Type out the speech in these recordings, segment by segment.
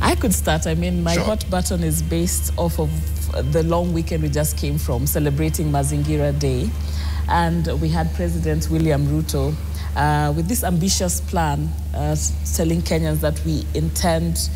I could start. I mean, my hot button is based off of the long weekend we just came from, celebrating Mazingira Day. And we had President William Ruto with this ambitious plan telling Kenyans that we intend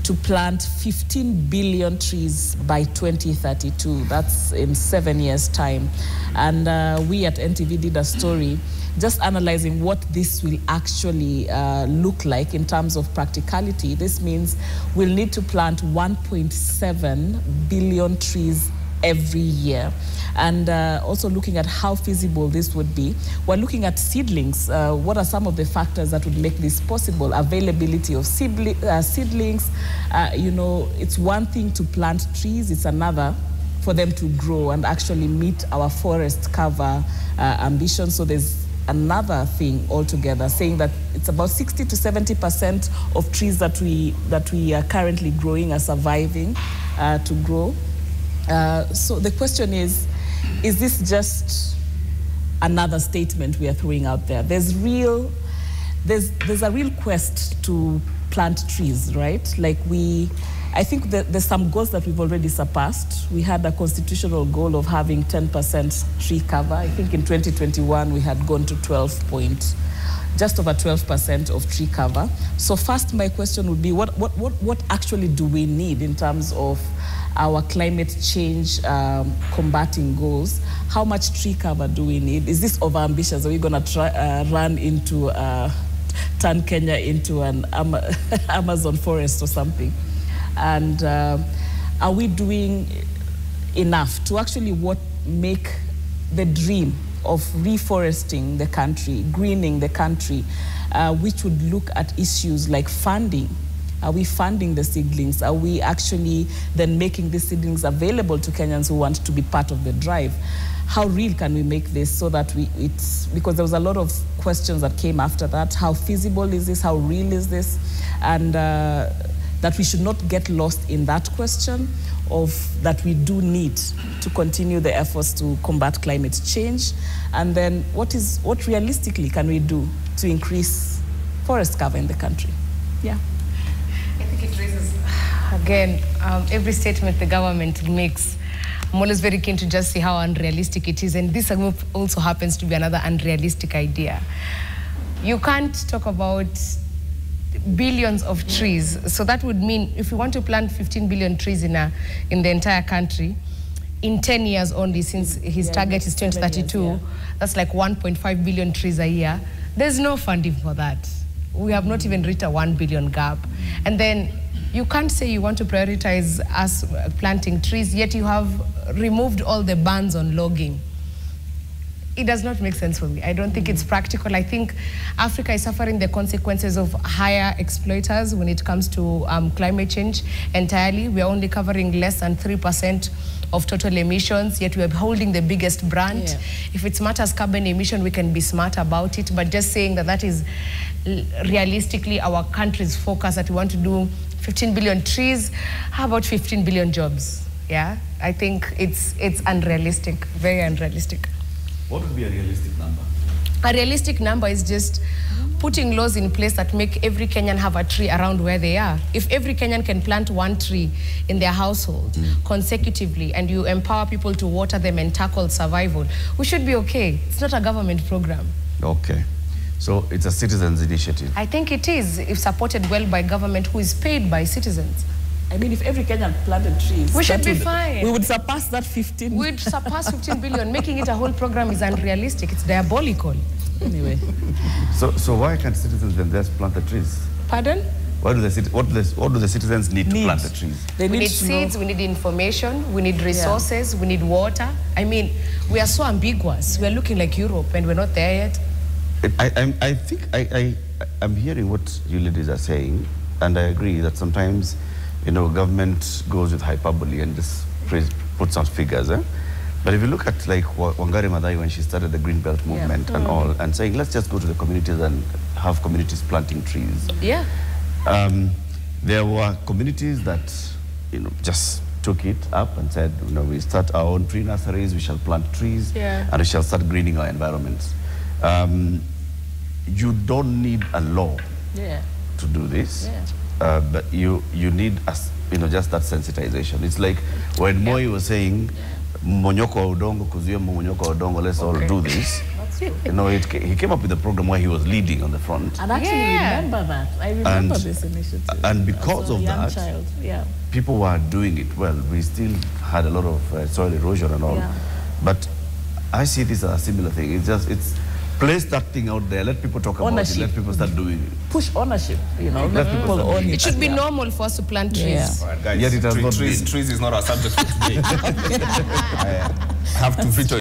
to plant 15 billion trees by 2032. That's in 7 years' time. And we at NTV did a story just analyzing what this will actually look like in terms of practicality. This means we'll need to plant 1.7 billion trees every year. And also looking at how feasible this would be. We're looking at seedlings. What are some of the factors that would make this possible? Availability of seedlings. You know, it's one thing to plant trees, it's another for them to grow and actually meet our forest cover ambitions. So there's another thing altogether, saying that it's about 60 to 70% of trees that we are currently growing are surviving to grow. So the question is this just another statement we are throwing out there? There's a real quest to plant trees, right? Like I think that there's some goals that we've already surpassed. We had a constitutional goal of having 10% tree cover. I think in 2021 we had gone to just over 12% of tree cover. So first, my question would be, what actually do we need in terms of our climate change combating goals? How much tree cover do we need? Is this overambitious? Are we going to turn Kenya into an Amazon forest or something? And are we doing enough to actually make the dream of reforesting the country, greening the country, which would look at issues like funding? Are we funding the seedlings? Are we actually then making the seedlings available to Kenyans who want to be part of the drive? How real can we make this so that because there was a lot of questions that came after that. How feasible is this? How real is this? And that we should not get lost in that question of that we do need to continue the efforts to combat climate change. And then what realistically can we do to increase forest cover in the country? Yeah. I think it raises, again, every statement the government makes, I'm always very keen to just see how unrealistic it is. And this also happens to be another unrealistic idea. You can't talk about billions of trees. So that would mean if we want to plant 15 billion trees in the entire country, in 10 years only, since his target is 2032, that's like 1.5 billion trees a year. There's no funding for that. We have not even reached a 1 billion gap. And then you can't say you want to prioritize us planting trees, yet you have removed all the bans on logging. It does not make sense for me. I don't think it's practical. I think Africa is suffering the consequences of higher exploiters when it comes to climate change entirely. We are only covering less than 3% of total emissions, yet we are holding the biggest brand. Yeah. If it matters carbon emission, we can be smart about it, but just saying that is realistically our country's focus, that we want to do 15 billion trees, how about 15 billion jobs? Yeah, I think it's unrealistic, very unrealistic. What would be a realistic number? A realistic number is just putting laws in place that make every Kenyan have a tree around where they are. If every Kenyan can plant one tree in their household consecutively, and you empower people to water them and tackle survival, we should be okay. It's not a government program. Okay. So it's a citizens' initiative. I think it is, if supported well by government who is paid by citizens. I mean, if every Kenyan planted trees, we should be fine. We would surpass that 15. We'd surpass 15 billion. Making it a whole program is unrealistic. It's diabolical. Anyway. So why can't citizens then just plant the trees? Pardon? What do the citizens need to plant the trees? We need seeds, we need information, we need resources, we need water. I mean, we are so ambiguous. We are looking like Europe and we're not there yet. I think I'm hearing what you ladies are saying, and I agree that sometimes, you know, government goes with hyperbole and just puts out figures. But if you look at like Wangari Maathai when she started the Green Belt movement and all, and saying, let's just go to the communities and have communities planting trees. Yeah. There were communities that, you know, just took it up and said, you know, we start our own tree nurseries, we shall plant trees, and we shall start greening our environments. You don't need a law to do this. but you need just that sensitization. It's like when Moi was saying, "Monyoko wa udongo kuzuia monyoko wa udongo, let's all do this." He came up with a program where he was leading on the front. And actually remember that. I remember this initiative. And because of that, people were doing it well. We still had a lot of soil erosion and all. Yeah. But I see this as a similar thing. It's place that thing out there. Let people talk about it. Let people start doing it. Push ownership. Let people own it. It should be normal for us to plant trees. All right, guys, Yet it has not trees is not our subject for today. I have to feature